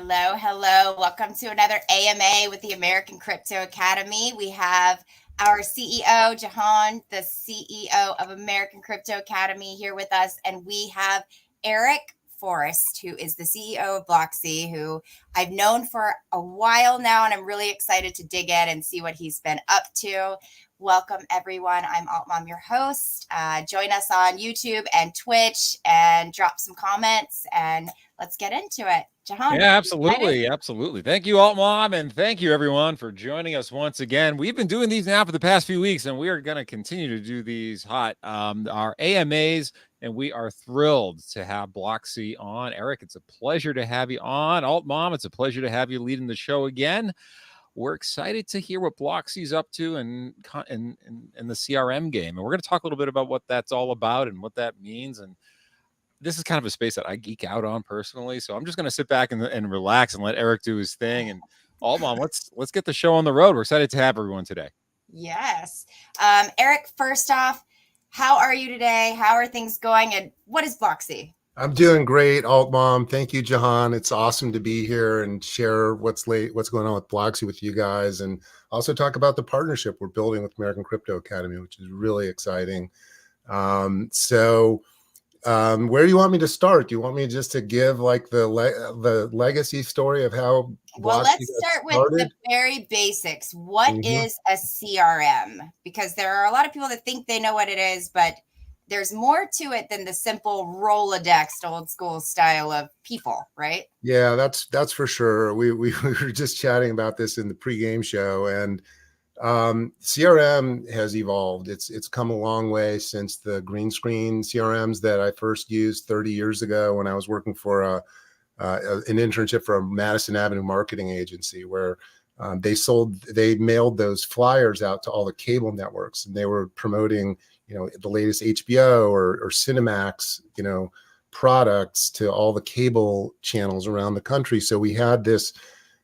Hello, hello. Welcome to another AMA with the American Crypto Academy. We have our CEO, Jahon, the CEO of American Crypto Academy, here with us. And we have Eric Forst, who is the CEO of Blocksee, who I've known for a while now, and I'm really excited to dig in and see what he's been up to. Welcome, everyone. I'm AltMom, your host. Join us on YouTube and Twitch and drop some comments, and let's get into it. Jahon. Yeah, absolutely. Absolutely. Thank you, AltMom, and thank you, everyone, for joining us once again. We've been doing these now for the past few weeks, and we are going to continue to do these hot, our AMAs, and we are thrilled to have Blocksee on. Eric, it's a pleasure to have you on. AltMom, it's a pleasure to have you leading the show again. We're excited to hear what Blocksee's up to in the CRM game. And we're going to talk a little bit about what that's all about and what that means. And this is kind of a space that I geek out on personally. So I'm just going to sit back and relax and let Eric do his thing. And AltMom, let's get the show on the road. We're excited to have everyone today. Yes. Eric, first off, how are you today? How are things going? And what is Blocksee? I'm doing great, AltMom. Thank you, Jahon. It's awesome to be here and share what's going on with Blocksee with you guys, and also talk about the partnership we're building with American Crypto Academy, which is really exciting. Where do you want me to start? Do you want me just to give like the legacy story of how Well, let's start with the very basics. What is a CRM? Because there are a lot of people that think they know what it is, but there's more to it than the simple Rolodex, old school style of people, right? Yeah, that's for sure. We were just chatting about this in the pregame show, and CRM has evolved. It's come a long way since the green screen CRMs that I first used 30 years ago when I was working for an internship for a Madison Avenue marketing agency, where they mailed those flyers out to all the cable networks, and they were promoting, the latest HBO or Cinemax, products to all the cable channels around the country. So we had this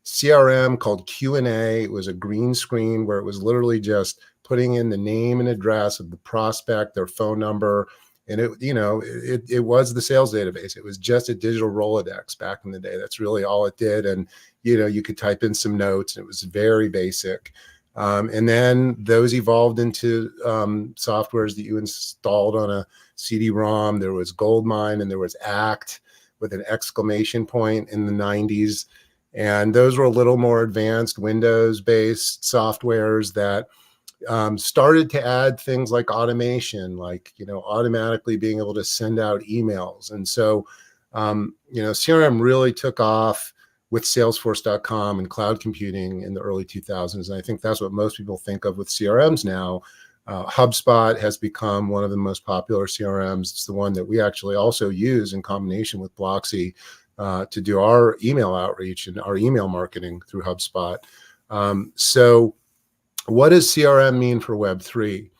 CRM called Q&A. It was a green screen where it was literally just putting in the name and address of the prospect, their phone number, and it was the sales database. It was just a digital Rolodex back in the day. That's really all it did. And you could type in some notes, and it was very basic. And then those evolved into softwares that you installed on a CD-ROM. There was Goldmine and there was Act with an exclamation point in the 90s. And those were a little more advanced Windows-based softwares that started to add things like automation, like, automatically being able to send out emails. And so, CRM really took off with Salesforce.com and cloud computing in the early 2000s. And I think that's what most people think of with CRMs now. HubSpot has become one of the most popular CRMs. It's the one that we actually also use in combination with Blocksee to do our email outreach and our email marketing through HubSpot. So what does CRM mean for Web3?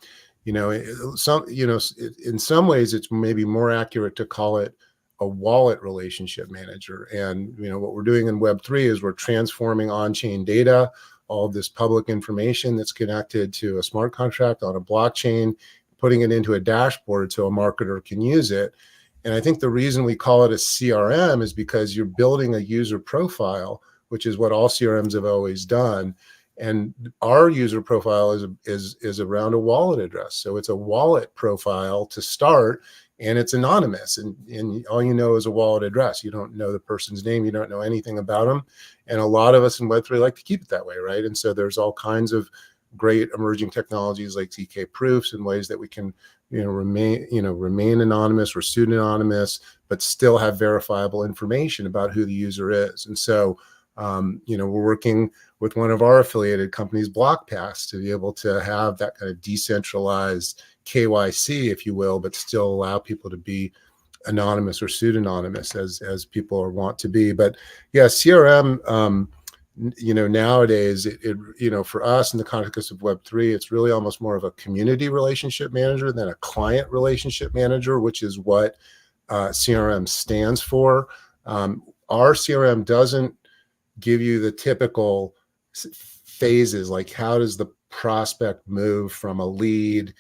In some ways, it's maybe more accurate to call it a wallet relationship manager. And what we're doing in Web3 is we're transforming on-chain data, all of this public information that's connected to a smart contract on a blockchain, putting it into a dashboard so a marketer can use it. And I think the reason we call it a CRM is because you're building a user profile, which is what all CRMs have always done. And our user profile is around a wallet address. So it's a wallet profile to start, and it's anonymous, and all you know is a wallet address. You don't know the person's name. You don't know anything about them. And a lot of us in Web3 like to keep it that way, right? And so there's all kinds of great emerging technologies like ZK proofs and ways that we can, remain anonymous or pseudonymous, but still have verifiable information about who the user is. And so, we're working with one of our affiliated companies, BlockPass, to be able to have that kind of decentralized KYC, if you will, but still allow people to be anonymous or pseudonymous as people want to be. But yeah, CRM, nowadays, for us in the context of Web3, it's really almost more of a community relationship manager than a client relationship manager, which is what CRM stands for. Our CRM doesn't give you the typical phases, like how does the prospect move from a lead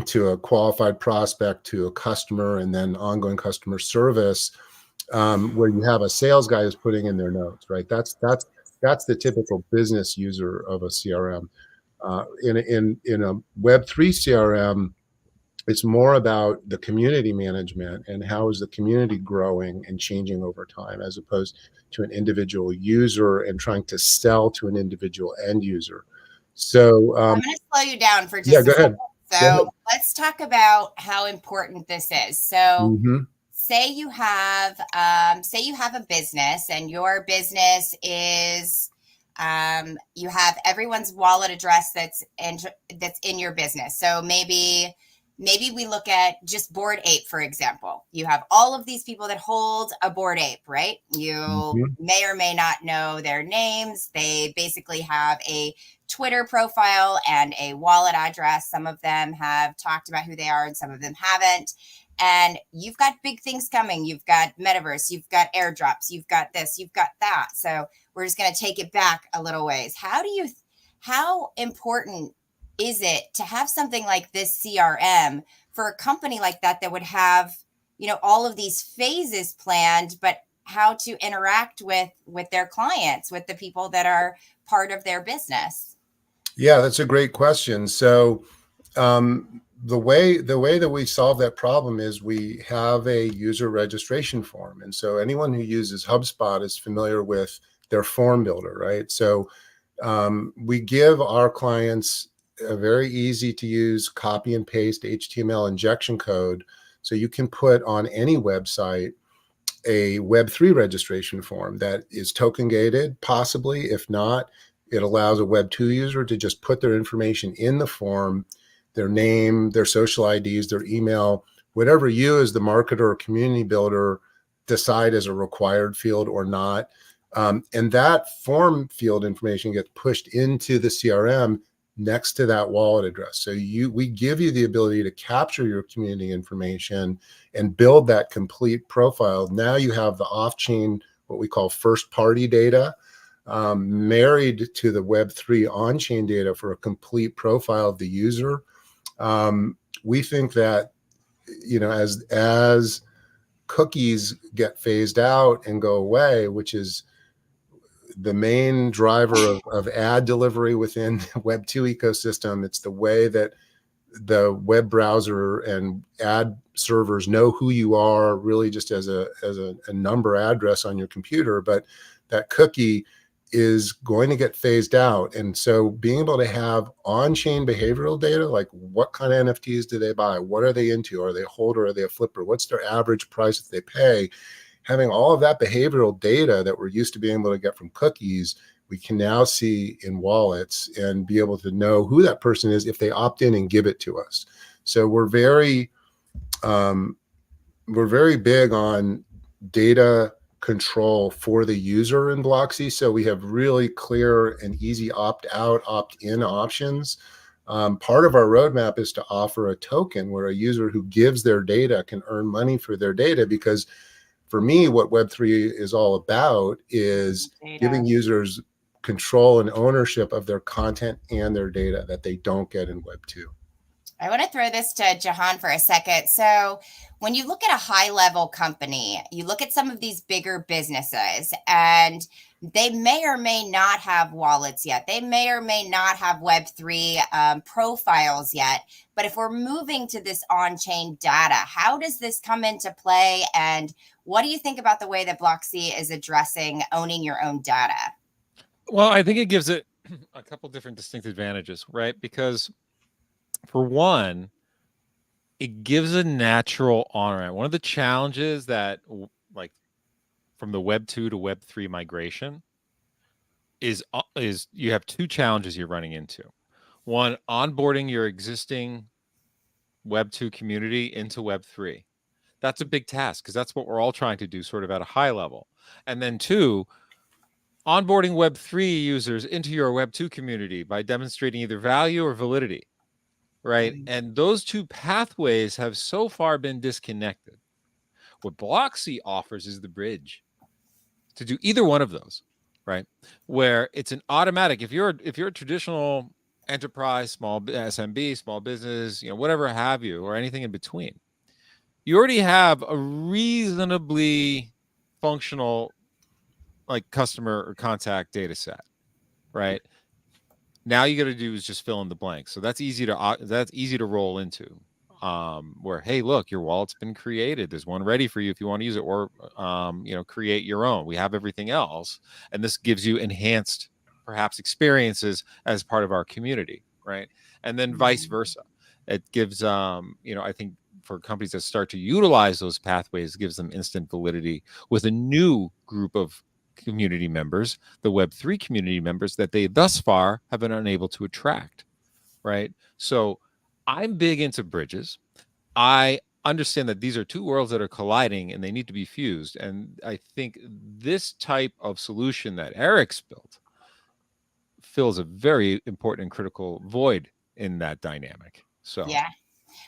to a qualified prospect to a customer and then ongoing customer service. where you have a sales guy who's putting in their notes, right? That's the typical business user of a CRM. In a Web3 CRM, it's more about the community management and how is the community growing and changing over time, as opposed to an individual user and trying to sell to an individual end user. So I'm going to slow you down for just yeah, a go second. ahead. So let's talk about how important this is. So Mm-hmm. say you have a business, and your business is you have everyone's wallet address that's in your business. So maybe we look at just Bored Ape, for example. You have all of these people that hold a Bored Ape, right? You Mm-hmm. may or may not know their names. They basically have a Twitter profile and a wallet address. Some of them have talked about who they are and some of them haven't. And you've got big things coming. You've got metaverse, you've got airdrops, you've got this, you've got that. So we're just going to take it back a little ways. How important is it to have something like this CRM for a company like that would have, all of these phases planned, but how to interact with their clients, with the people that are part of their business? Yeah, that's a great question. So the way that we solve that problem is we have a user registration form. And so anyone who uses HubSpot is familiar with their form builder, right? So we give our clients a very easy to use copy and paste HTML injection code. So you can put on any website a Web3 registration form that is token gated, possibly. If not, it allows a Web2 user to just put their information in the form, their name, their social IDs, their email, whatever you as the marketer or community builder decide is a required field or not. And that form field information gets pushed into the CRM next to that wallet address. So we give you the ability to capture your community information and build that complete profile. Now you have the off-chain, what we call first-party data, married to the Web3 on-chain data for a complete profile of the user. We think that, as cookies get phased out and go away, which is the main driver of ad delivery within the Web2 ecosystem, it's the way that the web browser and ad servers know who you are, really just as a number address on your computer. But that cookie is going to get phased out. And so being able to have on-chain behavioral data, like what kind of NFTs do they buy? What are they into? Are they a holder? Are they a flipper? What's their average price that they pay? Having all of that behavioral data that we're used to being able to get from cookies, we can now see in wallets and be able to know who that person is if they opt in and give it to us. So we're very big on data control for the user in Blocksee. So we have really clear and easy opt-out, opt-in options. Part of our roadmap is to offer a token where a user who gives their data can earn money for their data, because for me, what Web3 is all about is giving users control and ownership of their content and their data that they don't get in Web2. I want to throw this to Jahon for a second. So when you look at a high-level company, you look at some of these bigger businesses, and they may or may not have wallets yet. They may or may not have Web3 profiles yet. But if we're moving to this on-chain data, how does this come into play? And what do you think about the way that Blocksee is addressing owning your own data? Well, I think it gives it a couple different distinct advantages, right? Because for one, it gives a natural on-ramp. One of the challenges that, like, from the Web 2 to Web 3 migration is you have two challenges you're running into. One, onboarding your existing Web 2 community into Web 3. That's a big task because that's what we're all trying to do sort of at a high level. And then two, onboarding Web 3 users into your Web 2 community by demonstrating either value or validity, right? And those two pathways have so far been disconnected. What Blocksee offers is the bridge to do either one of those, right? Where it's an automatic. If you're a traditional enterprise, small SMB, small business, whatever have you, or anything in between, you already have a reasonably functional like customer or contact data set, right? Now you got to do is just fill in the blanks. So that's easy to roll into. Where, hey, look, your wallet's been created. There's one ready for you if you want to use it, or create your own. We have everything else, and this gives you enhanced, perhaps, experiences as part of our community, right? And then vice versa. It gives, I think for companies that start to utilize those pathways, gives them instant validity with a new group of community members, the Web3 community members that they thus far have been unable to attract, right? So I'm big into bridges. I understand that these are two worlds that are colliding and they need to be fused. And I think this type of solution that Eric's built fills a very important and critical void in that dynamic. So yeah,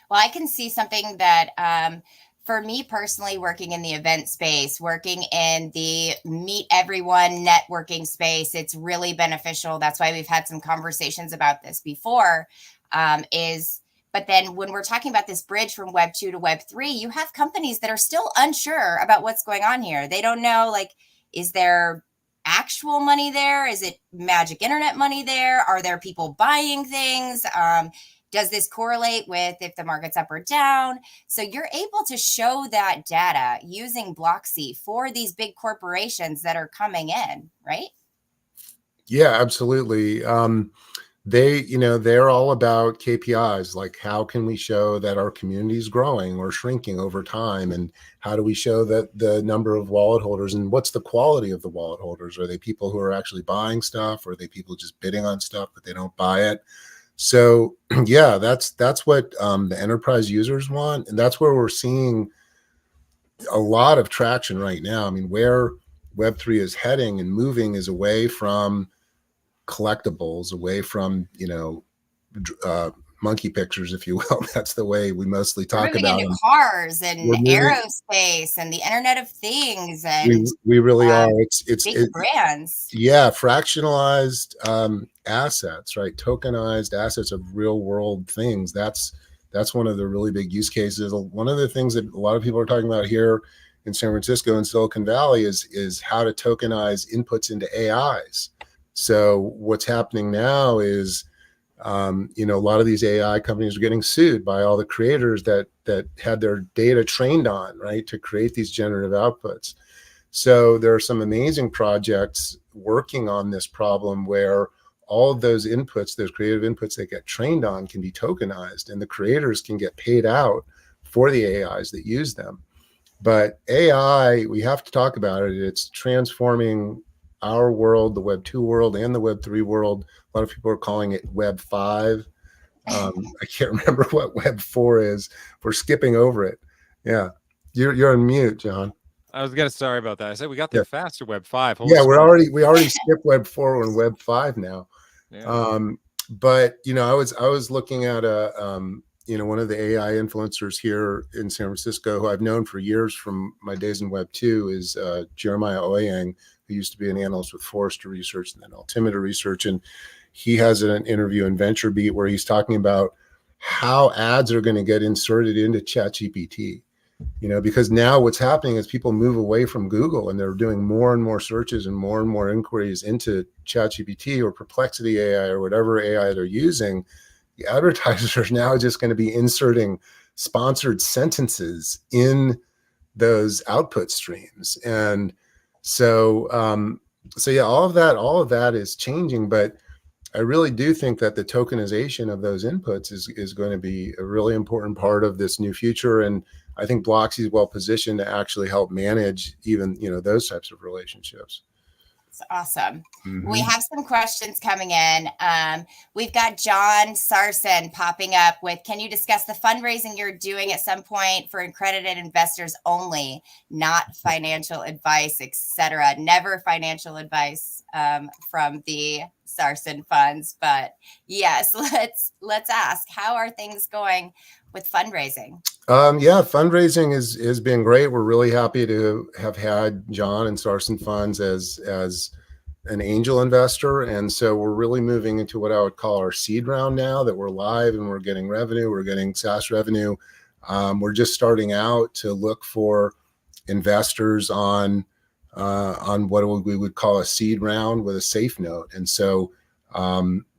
well, I can see something that for me personally, working in the event space, working in the meet everyone networking space, it's really beneficial. That's why we've had some conversations about this before. But then when we're talking about this bridge from Web 2 to Web 3, you have companies that are still unsure about what's going on here. They don't know, like, is there actual money there? Is it magic internet money there? Are there people buying things? Does this correlate with if the market's up or down? So you're able to show that data using Blocksee for these big corporations that are coming in, right? Yeah, absolutely. They're all about KPIs, like how can we show that our community is growing or shrinking over time, and how do we show that the number of wallet holders, and what's the quality of the wallet holders? Are they people who are actually buying stuff, or are they people just bidding on stuff but they don't buy it? So yeah, that's what the enterprise users want, and that's where we're seeing a lot of traction right now. I mean, where Web3 is heading and moving is away from collectibles, away from monkey pictures, if you will. That's the way we mostly talk about into them. cars and aerospace and the Internet of Things, and we really are. It's big brands. Yeah, fractionalized assets, right? Tokenized assets of real world things. That's one of the really big use cases. One of the things that a lot of people are talking about here in San Francisco and Silicon Valley is how to tokenize inputs into AIs. So what's happening now is, a lot of these AI companies are getting sued by all the creators that had their data trained on, right, to create these generative outputs. So there are some amazing projects working on this problem where all of those inputs, those creative inputs that get trained on, can be tokenized, and the creators can get paid out for the AIs that use them. But AI, we have to talk about it. It's transforming our world, the Web 2 world and the Web 3 world. A lot of people are calling it Web 5. I can't remember what Web 4 is. We're skipping over it. Yeah. You're on mute, John. I was sorry about that. I said we got there faster. Web 5. Holy we already skipped Web 4. We're in Web 5 now. Yeah. But I was looking at one of the AI influencers here in San Francisco, who I've known for years from my days in Web 2, is Jeremiah Oyang, who used to be an analyst with Forrester Research and then Altimeter Research. And he has an interview in VentureBeat where he's talking about how ads are going to get inserted into ChatGPT. Because now what's happening is people move away from Google and they're doing more and more searches and more inquiries into ChatGPT or Perplexity AI or whatever AI they're using. The advertisers are now just going to be inserting sponsored sentences in those output streams. And so yeah, all of that is changing, but I really do think that the tokenization of those inputs is going to be a really important part of this new future. And I think Blocksee is well positioned to actually help manage even, those types of relationships. It's awesome. We have some questions coming in. We've got John Sarson popping up with, can you discuss the fundraising you're doing at some point for accredited investors only, not financial advice, etc. Never financial advice from the Sarson funds, but yes, let's ask, how are things going with fundraising? Yeah, fundraising has been great. We're really happy to have had John and Sarson Funds as an angel investor. And so we're really moving into what I would call our seed round now that we're live and we're getting revenue, we're getting SaaS revenue. We're just starting out to look for investors on on what we would call a seed round with a safe note. And so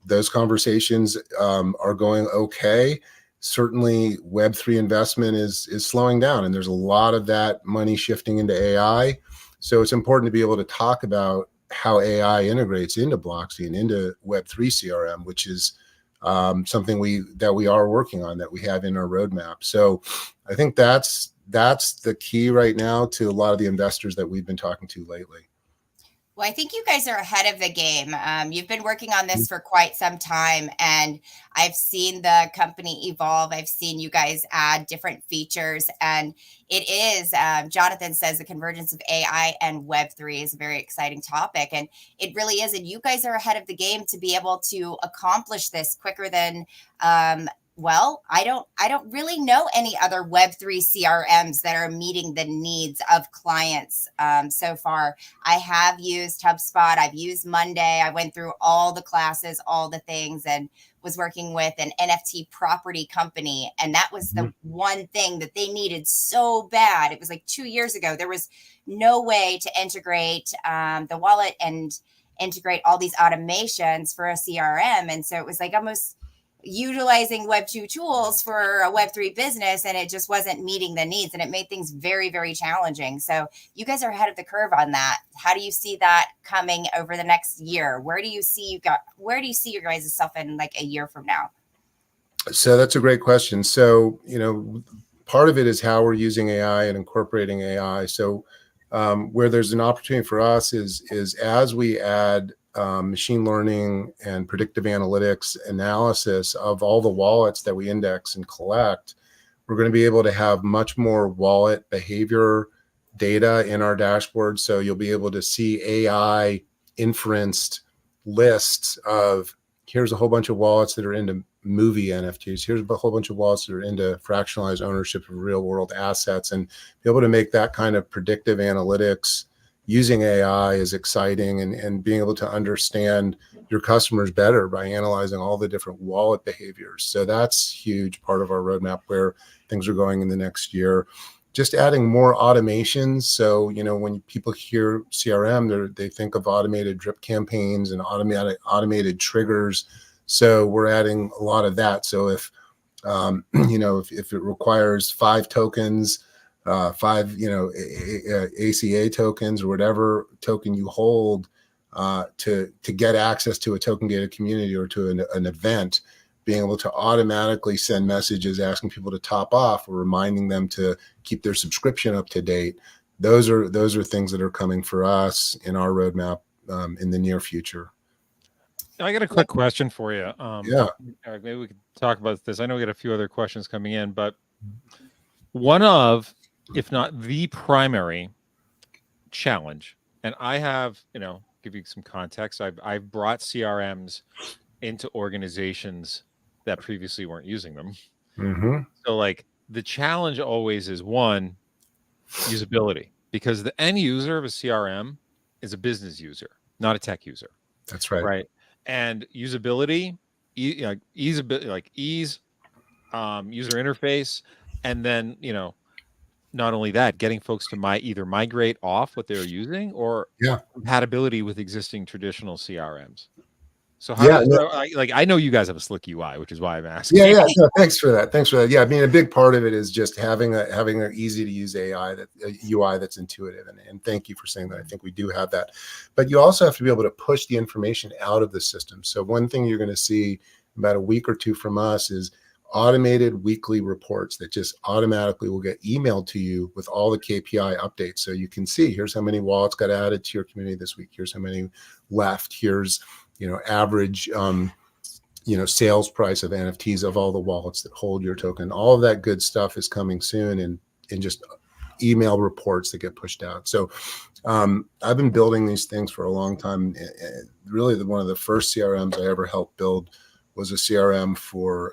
those conversations are going okay. Certainly Web3 investment is slowing down, and there's a lot of that money shifting into AI. So it's important to be able to talk about how AI integrates into Blocksee and into Web3 CRM, which is something that we are working on, that we have in our roadmap. So I think that's the key right now to a lot of the investors that we've been talking to lately. Well, I think you guys are ahead of the game. You've been working on this for quite some time, and I've seen the company evolve. I've seen you guys add different features, and it is, Jonathan says, the convergence of AI and Web3 is a very exciting topic, and it really is. And you guys are ahead of the game to be able to accomplish this quicker than well, I don't really know any other Web3 CRMs that are meeting the needs of clients so far. I have used HubSpot. I've used Monday. I went through all the classes, all the things, and was working with an NFT property company. And that was the one thing that they needed so bad. It was like 2 years ago. There was no way to integrate the wallet and integrate all these automations for a CRM. And so it was like almost utilizing Web2 tools for a Web3 business, and it just wasn't meeting the needs, and it made things very, very challenging. So you guys are ahead of the curve on that. How do you see that coming over the next year? Where do you see your guys' self in like a year from now? So that's a great question. So, part of it is how we're using AI and incorporating AI. So where there's an opportunity for us is as we add machine learning and predictive analytics analysis of all the wallets that we index and collect, we're going to be able to have much more wallet behavior data in our dashboard. So you'll be able to see AI inferenced lists of, here's a whole bunch of wallets that are into movie NFTs. Here's a whole bunch of wallets that are into fractionalized ownership of real world assets, and be able to make that kind of predictive analytics using AI is exciting, and being able to understand your customers better by analyzing all the different wallet behaviors. So that's huge part of our roadmap where things are going in the next year. Just adding more automations. So, when people hear CRM, they think of automated drip campaigns and automated triggers. So we're adding a lot of that. So if it requires 5 tokens, 5, ACA tokens or whatever token you hold to get access to a token gated community or to an event, being able to automatically send messages asking people to top off or reminding them to keep their subscription up to date. Those are things that are coming for us in our roadmap in the near future. I got a quick question for you. Yeah, Eric, maybe we could talk about this. I know we got a few other questions coming in, but one of, if not the primary challenge, and I have, give you some context. I've brought CRMs into organizations that previously weren't using them. Mm-hmm. So like the challenge always is one, usability, because the end user of a CRM is a business user, not a tech user. That's right. Right. And usability, ease, user interface, and then, not only that, getting folks to either migrate off what they're using or compatibility with existing traditional CRMs. So how I know you guys have a slick UI, which is why I'm asking. Yeah. No, thanks for that. Yeah, I mean, a big part of it is just having an easy to use UI that's intuitive. And thank you for saying that. I think we do have that, but you also have to be able to push the information out of the system. So one thing you're going to see about a week or two from us is automated weekly reports that just automatically will get emailed to you with all the KPI updates. So you can see, here's how many wallets got added to your community this week. Here's how many left. Here's, average, sales price of NFTs of all the wallets that hold your token. All of that good stuff is coming soon, and just email reports that get pushed out. So I've been building these things for a long time. Really, one of the first CRMs I ever helped build was a CRM for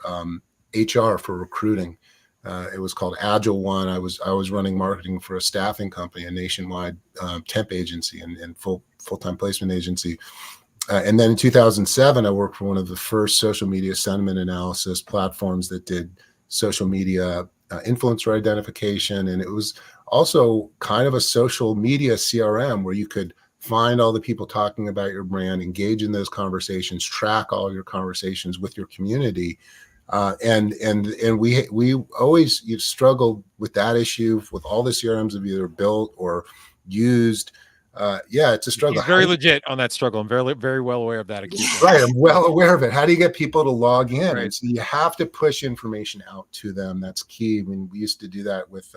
HR, for recruiting. It was called Agile One. I was running marketing for a staffing company, a nationwide temp agency and full-time placement agency. And then in 2007, I worked for one of the first social media sentiment analysis platforms that did social media influencer identification. And it was also kind of a social media CRM where you could find all the people talking about your brand, engage in those conversations, track all your conversations with your community. And we always struggled with that issue with all the CRMs have either built or used. Yeah, it's a struggle. He's very legit on that struggle. I'm very, very well aware of that acutely. Right, I'm well aware of it. How do you get people to log in? Right. And so you have to push information out to them. That's key. I mean, we used to do that with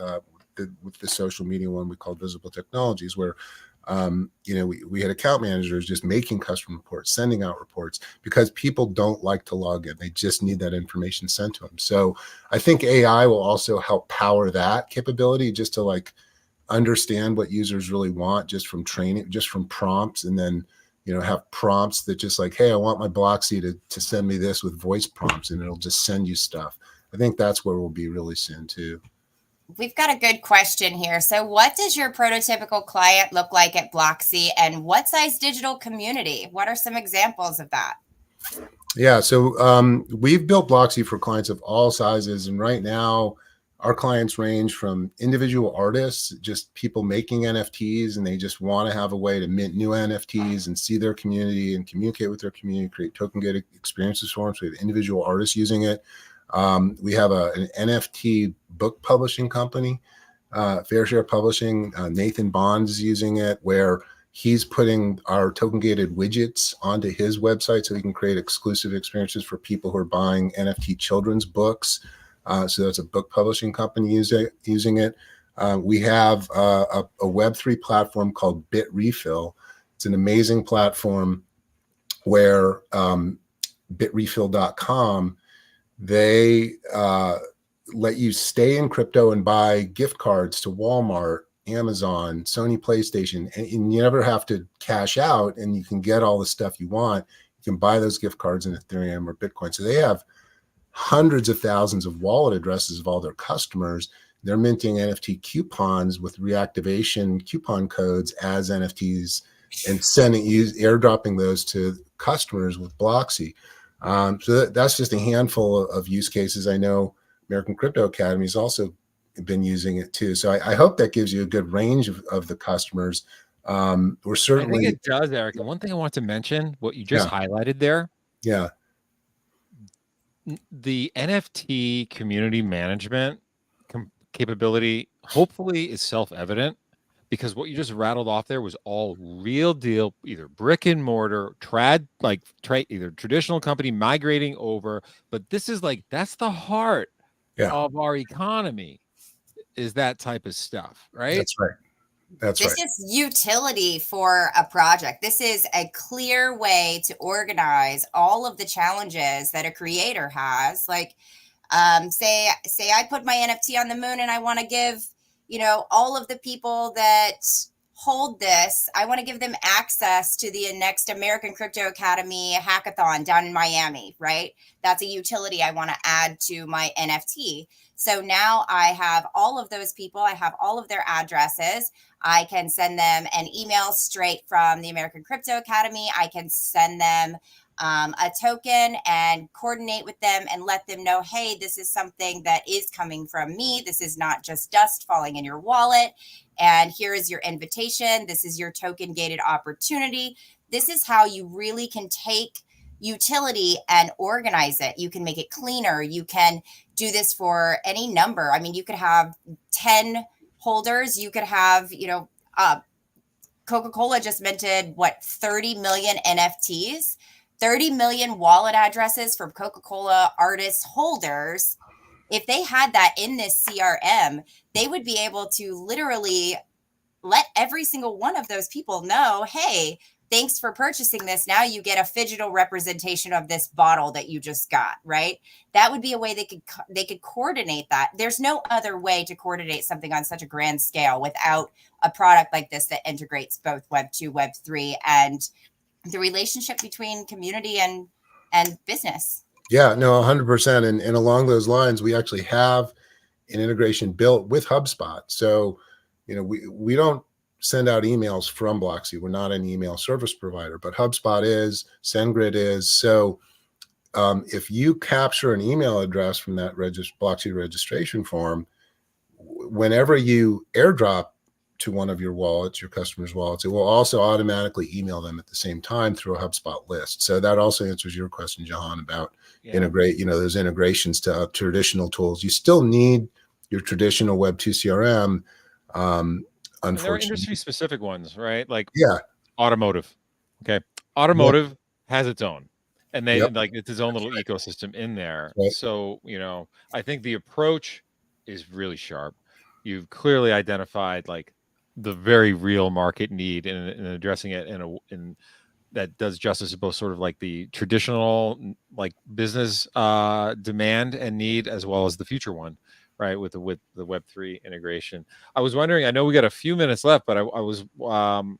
the social media one we called Visible Technologies, where we had account managers just making custom reports, sending out reports, because people don't like to log in. They just need that information sent to them. So I think AI will also help power that capability, just to like understand what users really want just from training, just from prompts, and then have prompts that just like, hey, I want my Blocksee to send me this with voice prompts, and it'll just send you stuff. I think that's where we'll be really soon too. We've got a good question here. So what does your prototypical client look like at Blocksee, and what size digital community? What are some examples of that? Yeah, so we've built Blocksee for clients of all sizes. And right now, our clients range from individual artists, just people making NFTs, and they just want to have a way to mint new NFTs and see their community and communicate with their community, create token gated experiences for them. So we have individual artists using it. We have an NFT book publishing company, Fair Share Publishing. Nathan Bond is using it, where he's putting our token gated widgets onto his website so he can create exclusive experiences for people who are buying NFT children's books. So that's a book publishing company using it. We have a Web3 platform called BitRefill. It's an amazing platform where bitrefill.com, they let you stay in crypto and buy gift cards to Walmart, Amazon, Sony PlayStation, and you never have to cash out, and you can get all the stuff you want. You can buy those gift cards in Ethereum or Bitcoin. So they have hundreds of thousands of wallet addresses of all their customers. They're minting NFT coupons with reactivation coupon codes as NFTs and airdropping those to customers with Blocksee. So that's just a handful of use cases. I know American Crypto Academy has also been using it too. So I hope that gives you a good range of the customers. We're certainly— I think it does, Eric. And one thing I want to mention, what you just highlighted there. Yeah. The NFT community management capability hopefully is self-evident, because what you just rattled off there was all real deal, either brick and mortar, either traditional company migrating over. But this is like, that's the heart of our economy, is that type of stuff, right? That's right. This is utility for a project. This is a clear way to organize all of the challenges that a creator has. Like, say I put my NFT on the moon, and I want to give, all of the people that hold this, I want to give them access to the next American Crypto Academy hackathon down in Miami, right? That's a utility I want to add to my NFT. So now I have all of those people. I have all of their addresses. I can send them an email straight from the American Crypto Academy. I can send them a token and coordinate with them and let them know, hey, this is something that is coming from me. This is not just dust falling in your wallet. And here is your invitation. This is your token gated opportunity. This is how you really can take utility and organize it. You can make it cleaner. You can do this for any number. I mean, you could have 10 holders. You could have, Coca-Cola just minted 30 million NFTs, 30 million wallet addresses from Coca-Cola artist holders. If they had that in this CRM, they would be able to literally let every single one of those people know, hey, thanks for purchasing this. Now you get a digital representation of this bottle that you just got, right? That would be a way they could coordinate that. There's no other way to coordinate something on such a grand scale without a product like this that integrates both Web 2, Web 3, and the relationship between community and business. Yeah, no, 100%. And along those lines, we actually have an integration built with HubSpot. So, we don't send out emails from Blocksee. We're not an email service provider, but HubSpot is, SendGrid is. So if you capture an email address from that Blocksee registration form, whenever you airdrop to one of your wallets, your customers' wallets, it will also automatically email them at the same time through a HubSpot list. So that also answers your question, Jahon, about those integrations to traditional tools. You still need your traditional Web2 CRM. And Unfortunately, there are industry specific ones, right? Like yeah, automotive. Okay. Automotive has its own, and they Yep. like it's its own little ecosystem in there. Right. So, I think the approach is really sharp. You've clearly identified like the very real market need and addressing it in that does justice to both sort of like the traditional like business demand and need, as well as the future one, right? With the Web3 integration. I was wondering, I know we got a few minutes left, but I was wondering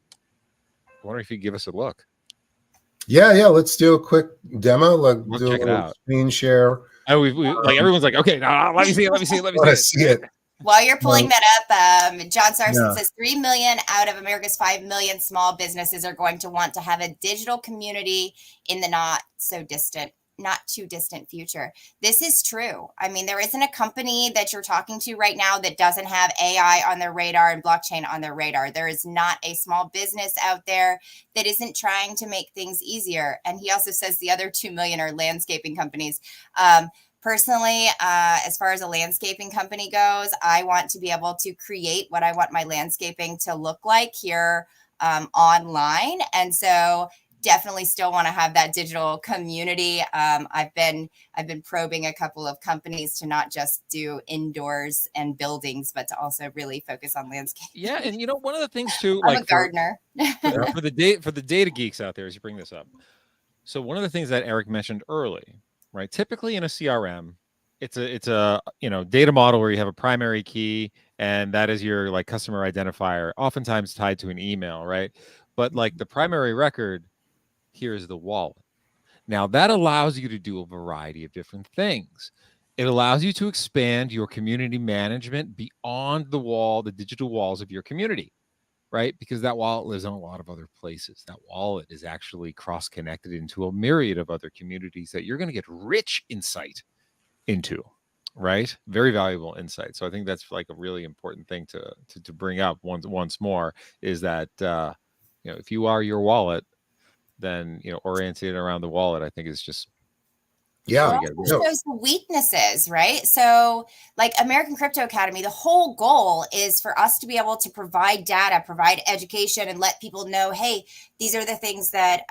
if you could give us a look. Yeah. Let's do a quick demo. We'll Do a check it little out. screen share. And we like everyone's like, okay, let me see it. Let me see it. Let me see it. While you're pulling that up, John Sarson says 3 million out of America's 5 million small businesses are going to want to have a digital community in the not too distant future. This is true. I mean, there isn't a company that you're talking to right now that doesn't have AI on their radar and blockchain on their radar. There is not a small business out there that isn't trying to make things easier. And he also says the other 2 million are landscaping companies. Personally, as far as a landscaping company goes, I want to be able to create what I want my landscaping to look like here online. And so definitely still want to have that digital community. I've been probing a couple of companies to not just do indoors and buildings, but to also really focus on landscape. Yeah, and one of the things too, I'm a gardener. for the data geeks out there, as you bring this up. So one of the things that Eric mentioned early, right? Typically in a CRM, it's a data model where you have a primary key, and that is your like customer identifier, oftentimes tied to an email, right? But like the primary record, here's the wallet. Now that allows you to do a variety of different things. It allows you to expand your community management beyond the digital walls of your community, right? Because that wallet lives in a lot of other places. That wallet is actually cross-connected into a myriad of other communities that you're going to get rich insight into, right? Very valuable insight. So I think that's like a really important thing to bring up once more, is that if you are your wallet, then oriented around the wallet, I think is just shows the weaknesses, right? So like American Crypto Academy, the whole goal is for us to be able to provide data, provide education, and let people know, hey, these are the things that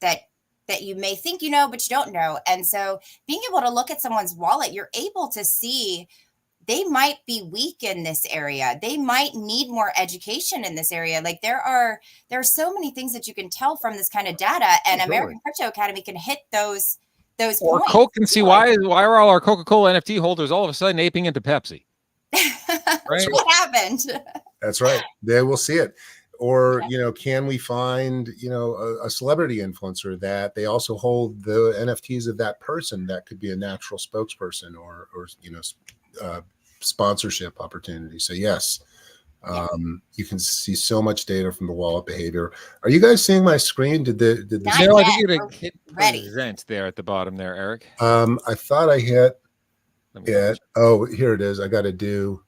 that you may think you know, but you don't know. And so being able to look at someone's wallet, you're able to see they might be weak in this area. They might need more education in this area. Like there are so many things that you can tell from this kind of data, and American Crypto Academy can hit those or points. Coke can see why are all our Coca-Cola NFT holders all of a sudden aping into Pepsi? Right? What happened? That's right. They will see it. Or, can we find, a celebrity influencer that they also hold the NFTs of that person that could be a natural spokesperson or sponsorship opportunity. So yes, you can see so much data from the wallet behavior. Are you guys seeing my screen? Did the I think you're gonna hit present there at the bottom there, Eric. I thought I hit it. Oh, here it is. I got to do.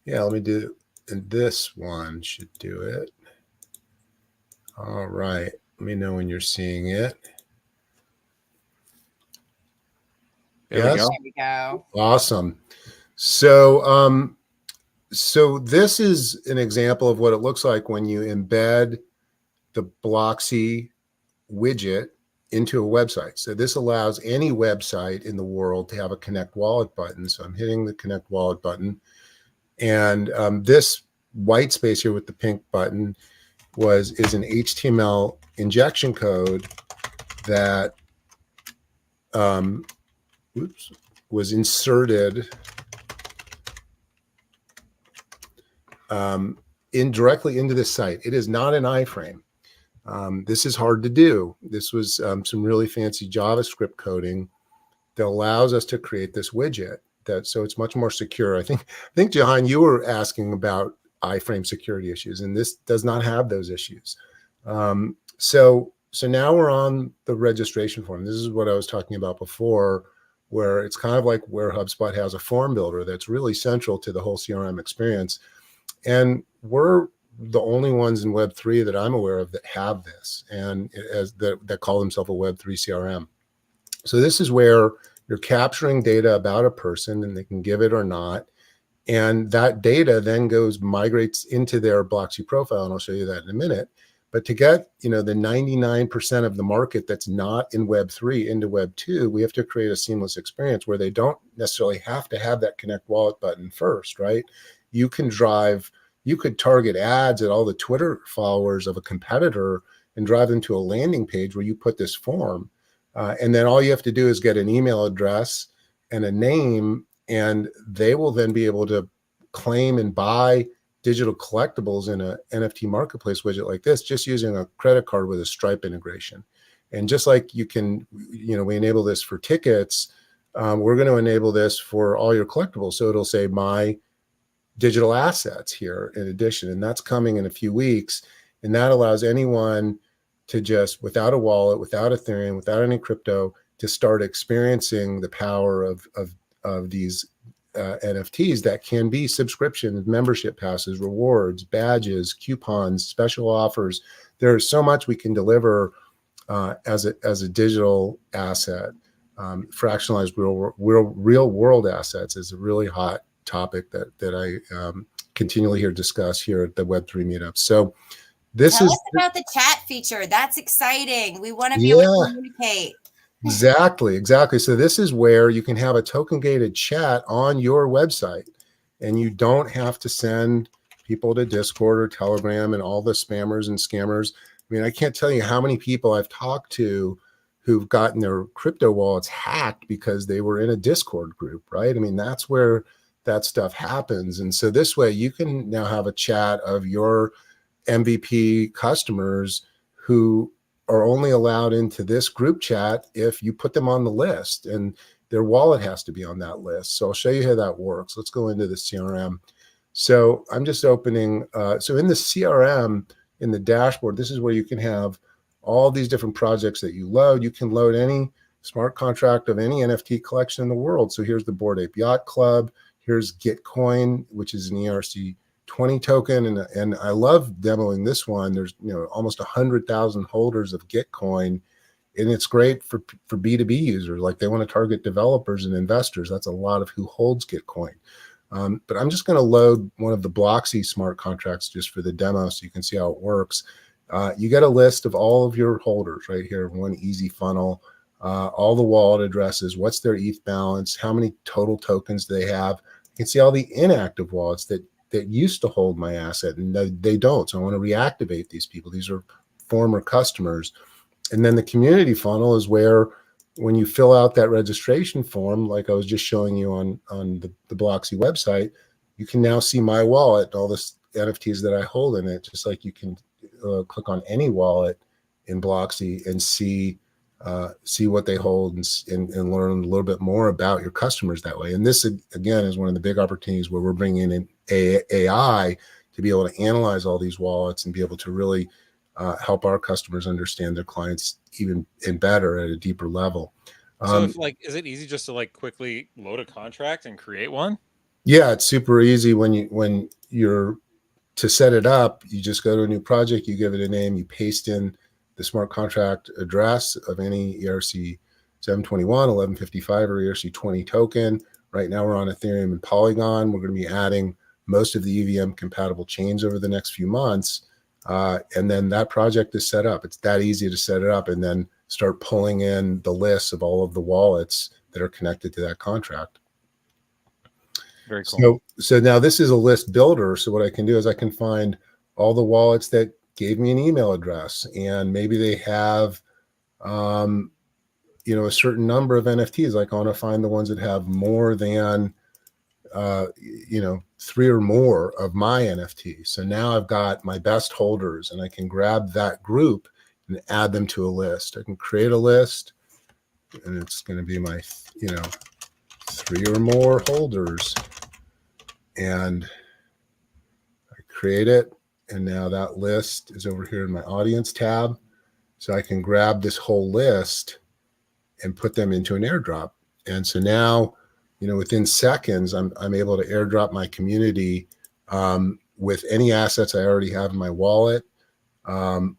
Yeah, let me do. And this one should do it. All right. Let me know when you're seeing it. There we go. Awesome. So, so this is an example of what it looks like when you embed the Blocksee widget into a website. So this allows any website in the world to have a Connect Wallet button. So I'm hitting the Connect Wallet button. And this white space here with the pink button is an HTML injection code that was inserted directly into this site. It is not an iframe. This is hard to do. This was some really fancy JavaScript coding that allows us to create this widget. So it's much more secure. I think Jahon, you were asking about iframe security issues, and this does not have those issues. So now we're on the registration form. This is what I was talking about before, where it's kind of like where HubSpot has a form builder that's really central to the whole CRM experience. And we're the only ones in Web3 that I'm aware of that have this, and that call themselves a Web3 CRM. So this is where you're capturing data about a person, and they can give it or not. And that data then migrates into their Blocksee profile, and I'll show you that in a minute. But to get, the 99% of the market that's not in Web3 into Web2, we have to create a seamless experience where they don't necessarily have to have that connect wallet button first, right? You could target ads at all the Twitter followers of a competitor and drive them to a landing page where you put this form. And then all you have to do is get an email address and a name, and they will then be able to claim and buy digital collectibles in a NFT marketplace widget like this, just using a credit card with a Stripe integration. And just like you can, we enable this for tickets, we're going to enable this for all your collectibles. So it'll say my digital assets here in addition, and that's coming in a few weeks. And that allows anyone to just, without a wallet, without Ethereum, without any crypto, to start experiencing the power of these NFTs that can be subscriptions, membership passes, rewards, badges, coupons, special offers. There's so much we can deliver as a digital asset. Fractionalized real world assets is a really hot topic that I continually hear discussed here at the Web3 meetup. So Tell us about the chat feature. That's exciting. We want to be able to communicate. Exactly. So this is where you can have a token gated chat on your website, and you don't have to send people to Discord or Telegram and all the spammers and scammers. I mean, I can't tell you how many people I've talked to who've gotten their crypto wallets hacked because they were in a Discord group, right? I mean, that's where that stuff happens. And so this way you can now have a chat of your MVP customers who are only allowed into this group chat if you put them on the list, and their wallet has to be on that list. So I'll show you how that works. Let's go into the CRM. So I'm just opening, so in the CRM, in the dashboard, this is where you can have all these different projects that you load. You can load any smart contract of any NFT collection in the world. So here's the Bored Ape Yacht Club. Here's Gitcoin, which is an ERC20 token. And I love demoing this one. There's almost 100,000 holders of Gitcoin. And it's great for B2B users. Like, they want to target developers and investors. That's a lot of who holds Gitcoin. But I'm just going to load one of the Blocksee smart contracts just for the demo so you can see how it works. You get a list of all of your holders right here, one easy funnel, all the wallet addresses, what's their ETH balance, how many total tokens do they have. You can see all the inactive wallets that used to hold my asset, and they don't. So I want to reactivate these people. These are former customers. And then the community funnel is where, when you fill out that registration form, like I was just showing you on the Blocksee website, you can now see my wallet and all the NFTs that I hold in it, just like you can click on any wallet in Blocksee and see what they hold and learn a little bit more about your customers that way. And this, again, is one of the big opportunities where we're bringing in AI to be able to analyze all these wallets and be able to really help our customers understand their clients even better at a deeper level. So is it easy just to quickly load a contract and create one? Yeah, it's super easy. When you're to set it up, you just go to a new project, you give it a name, you paste in the smart contract address of any ERC 721, 1155, or ERC 20 token. Right now we're on Ethereum and Polygon. We're going to be adding most of the EVM compatible chains over the next few months. And then that project is set up. It's that easy to set it up and then start pulling in the lists of all of the wallets that are connected to that contract. Very cool. So now this is a list builder. So what I can do is I can find all the wallets that gave me an email address, and maybe they have, a certain number of NFTs. Like, I want to find the ones that have more than, 3 or more of my NFTs. So now I've got my best holders, and I can grab that group and add them to a list. I can create a list, and it's going to be my, 3 or more holders, and I create it. And now that list is over here in my audience tab. So I can grab this whole list and put them into an airdrop. And so now, within seconds, I'm able to airdrop my community with any assets I already have in my wallet. And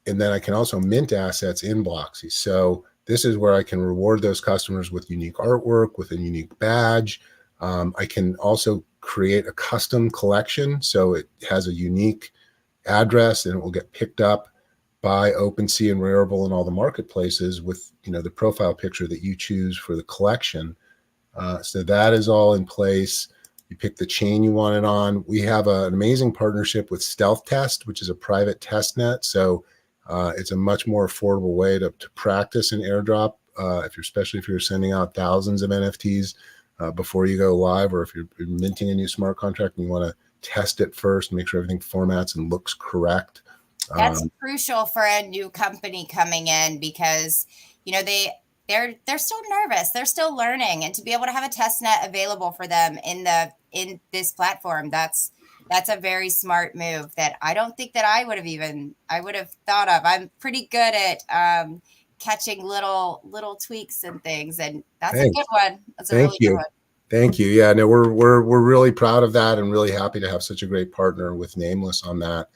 then I can also mint assets in Blocksee. So this is where I can reward those customers with unique artwork, with a unique badge. I can also create a custom collection. So it has a unique address and it will get picked up by OpenSea and Rarible and all the marketplaces with, the profile picture that you choose for the collection. So that is all in place. You pick the chain you want it on. We have an amazing partnership with Stealth Test, which is a private test net. So it's a much more affordable way to practice an airdrop, especially if you're sending out thousands of NFTs before you go live, or if you're minting a new smart contract and you want to test it first, make sure everything formats and looks correct. That's crucial for a new company coming in because, they're still nervous. They're still learning, and to be able to have a test net available for them in this platform, that's a very smart move that I don't think that I would have thought of. I'm pretty good at catching little tweaks and things, and that's a good one. That's a really good one. Thank you. Yeah, no, we're really proud of that and really happy to have such a great partner with Nameless on that.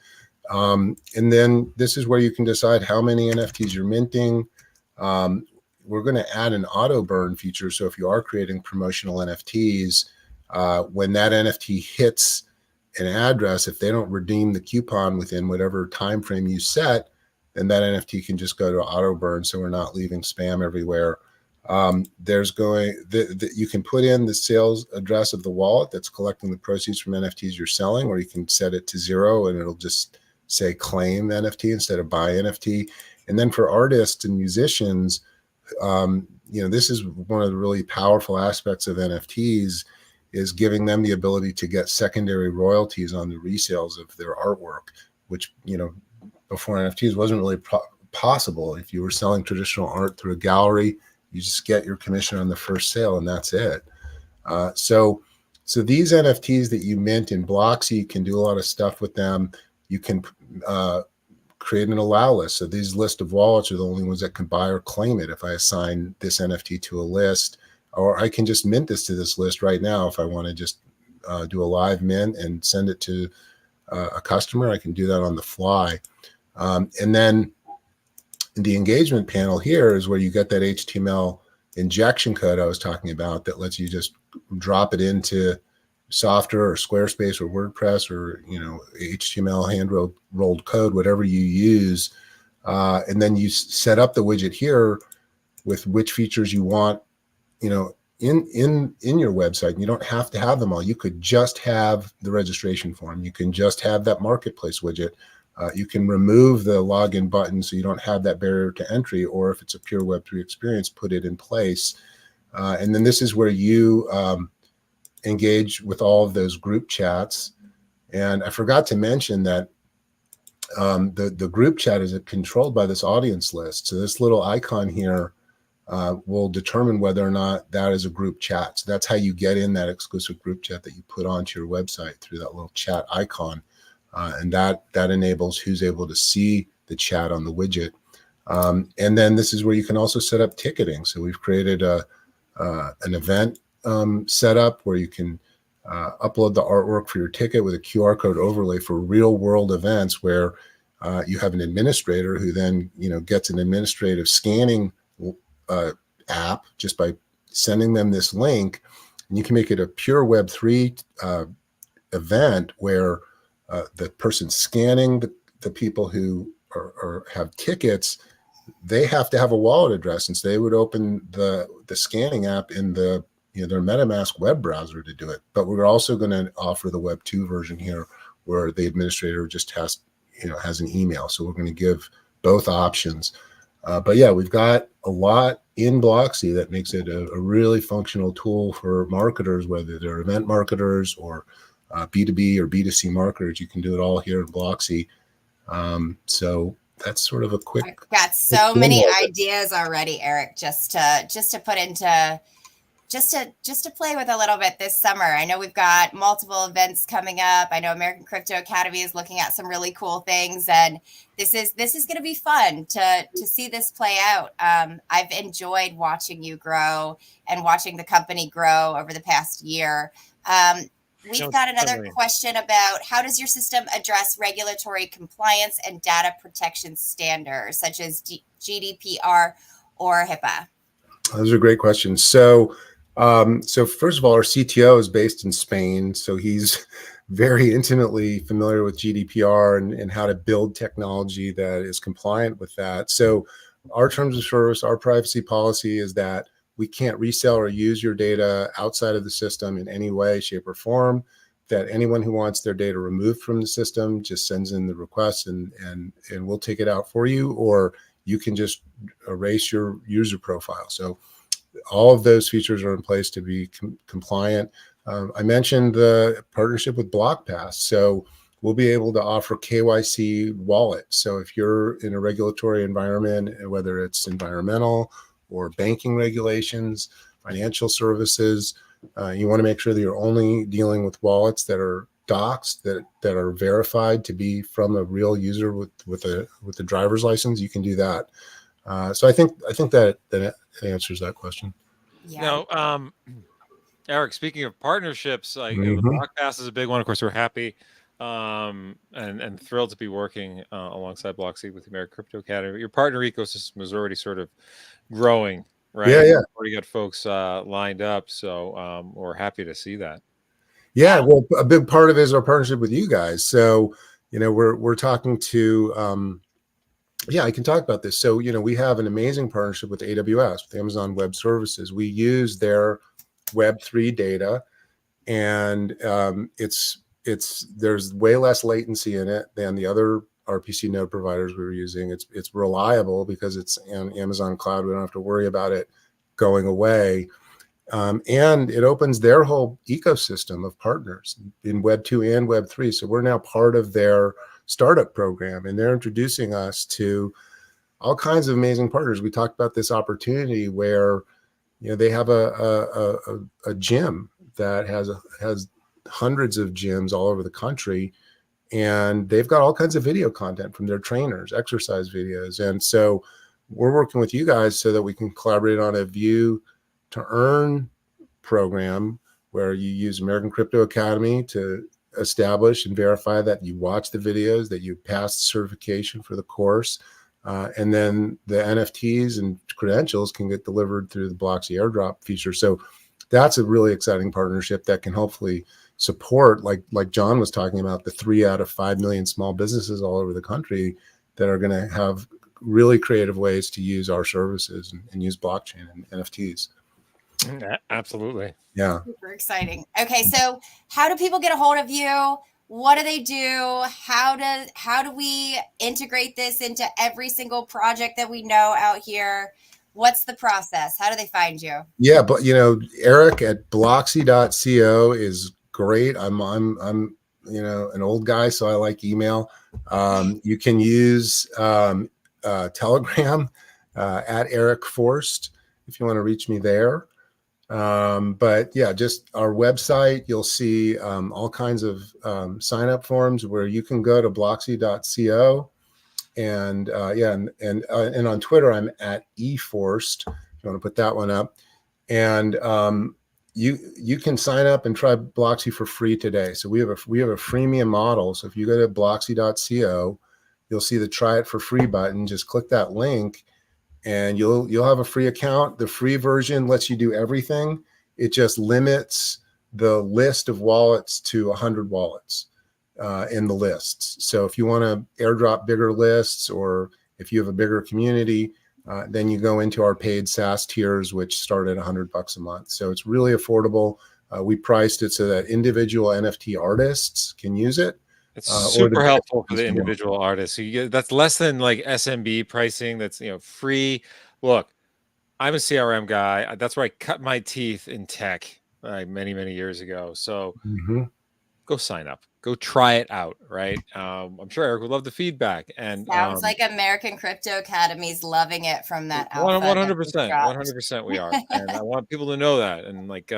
And then this is where you can decide how many NFTs you're minting. We're going to add an auto burn feature. So if you are creating promotional NFTs, when that NFT hits an address, if they don't redeem the coupon within whatever time frame you set, then that NFT can just go to auto burn. So we're not leaving spam everywhere. You can put in the sales address of the wallet that's collecting the proceeds from NFTs you're selling, or you can set it to 0 and it'll just say claim NFT instead of buy NFT. And then for artists and musicians, this is one of the really powerful aspects of NFTs, is giving them the ability to get secondary royalties on the resales of their artwork, which, before NFTs wasn't really possible. If you were selling traditional art through a gallery, you just get your commission on the first sale and that's it. So these NFTs that you mint in Blocksee, you can do a lot of stuff with them. You can create an allow list. So these list of wallets are the only ones that can buy or claim it if I assign this NFT to a list, or I can just mint this to this list right now. If I want to just do a live mint and send it to a customer, I can do that on the fly. And then the engagement panel here is where you get that HTML injection code I was talking about that lets you just drop it into Software or Squarespace or WordPress or HTML hand rolled code, whatever you use, and then you set up the widget here with which features you want, in your website. You don't have to have them all. You could just have the registration form. You can just have that marketplace widget. You can remove the login button so you don't have that barrier to entry, or if it's a pure Web3 experience, put it in place. And then this is where you engage with all of those group chats. And I forgot to mention that the group chat is controlled by this audience list. So this little icon here will determine whether or not that is a group chat. So that's how you get in that exclusive group chat that you put onto your website, through that little chat icon. And that enables who's able to see the chat on the widget. And then this is where you can also set up ticketing. So we've created an event setup where you can upload the artwork for your ticket with a QR code overlay for real world events, where you have an administrator who then gets an administrative scanning app just by sending them this link, and you can make it a pure Web3 event where the person scanning the people who have tickets, they have to have a wallet address, and so they would open the scanning app in their MetaMask web browser to do it. But we're also going to offer the Web 2 version here, where the administrator just has an email. So we're going to give both options. But yeah, we've got a lot in Blocksee that makes it a really functional tool for marketers, whether they're event marketers or B2B or B2C marketers. You can do it all here in Blocksee. So that's sort of a quick. I've got so many ideas already, Eric, just to put into just to play with a little bit this summer. I know we've got multiple events coming up. I know American Crypto Academy is looking at some really cool things, and this is going to be fun to see this play out. I've enjoyed watching you grow and watching the company grow over the past year. We've got another question about how does your system address regulatory compliance and data protection standards such as GDPR or HIPAA? Those are great questions. So first of all, our CTO is based in Spain, so he's very intimately familiar with GDPR and how to build technology that is compliant with that. So our terms of service, our privacy policy is that we can't resell or use your data outside of the system in any way, shape, or form. That anyone who wants their data removed from the system just sends in the request and we'll take it out for you, or you can just erase your user profile. So all of those features are in place to be compliant. I mentioned the partnership with BlockPass. So we'll be able to offer KYC wallet. So if you're in a regulatory environment, whether it's environmental or banking regulations, financial services, you want to make sure that you're only dealing with wallets that are docs that are verified to be from a real user with a driver's license. You can do that. So I think that answers that question. Yeah. Now, Eric, speaking of partnerships, like the Blockpass is a big one. Of course, we're happy and thrilled to be working alongside Blocksee with the American Crypto Academy. Your partner ecosystem is already sort of growing, right? Yeah. You've already got folks lined up, so we're happy to see that. Yeah, well, a big part of it is our partnership with you guys. So, we're talking to, I can talk about this. So, we have an amazing partnership with AWS, with Amazon Web Services. We use their Web3 data, and there's way less latency in it than the other RPC node providers we were using. It's reliable because it's on Amazon Cloud. We don't have to worry about it going away. And it opens their whole ecosystem of partners in Web 2 and Web 3. So we're now part of their startup program, and they're introducing us to all kinds of amazing partners. We talked about this opportunity where, they have a gym that has hundreds of gyms all over the country, and they've got all kinds of video content from their trainers, exercise videos. And so we're working with you guys so that we can collaborate on a view to earn program where you use American Crypto Academy to establish and verify that you watch the videos, that you passed certification for the course, and then the NFTs and credentials can get delivered through the Blocksee airdrop feature. So that's a really exciting partnership that can hopefully support, like John was talking about, the 3 out of 5 million small businesses all over the country that are going to have really creative ways to use our services and use blockchain and NFTs. Absolutely. Yeah. Super exciting. Okay, so how do people get a hold of you? What do they do? How do we integrate this into every single project that we know out here? What's the process? How do they find you? Yeah, but Eric at Blocksee.co is great. I'm an old guy, so I like email. You can use Telegram at Eric Forst if you want to reach me there. But yeah, just our website, you'll see all kinds of sign up forms where you can go to Blocksee.co, and and on Twitter I'm at eForst, if you want to put that one up, and you can sign up and try Blocksee for free today. So we have a freemium model. So if you go to Blocksee.co, you'll see the try it for free button. Just click that link, and you'll have a free account. The free version lets you do everything. It just limits the list of wallets to 100 wallets in the lists. So if you want to airdrop bigger lists, or if you have a bigger community, then you go into our paid SaaS tiers, which start at $100 a month. So it's really affordable. We priced it so that individual NFT artists can use it. It's super helpful for the individual artists. So that's less than like SMB pricing. That's free. Look, I'm a CRM guy. That's where I cut my teeth in tech many years ago. So go sign up. go try it out, right? I'm sure Eric would love the feedback. And sounds like American Crypto Academy's loving it from that alpha. 100%, 100% we are. And I want people to know that. And like,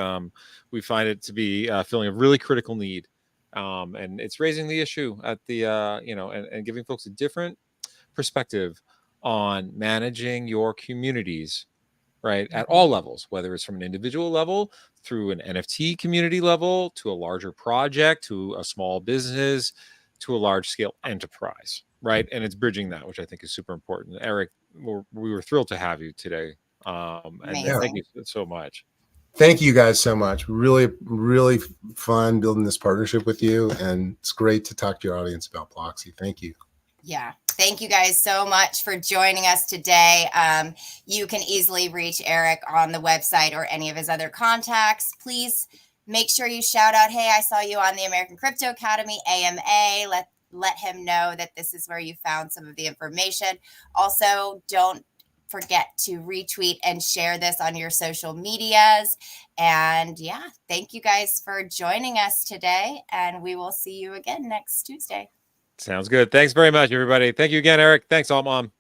we find it to be filling a really critical need. And it's raising the issue at the, you know, and giving folks a different perspective on managing your communities, right? At all levels, whether it's from an individual level, through an NFT community level, to a larger project, to a small business, to a large scale enterprise, right? And it's bridging that, which I think is super important. Eric, we were thrilled to have you today. And thank you so much. Thank you guys so much. Really, really fun building this partnership with you. And it's great to talk to your audience about Blocksee. Thank you. Yeah. Thank you guys so much for joining us today. You can easily reach Eric on the website or any of his other contacts. Please make sure you shout out, hey, I saw you on the American Crypto Academy, AMA. Let him know that this is where you found some of the information. Also, don't forget to retweet and share this on your social medias. And yeah, thank you guys for joining us today. And we will see you again next Tuesday. Sounds good. Thanks very much, everybody. Thank you again, Eric. Thanks, AltMom.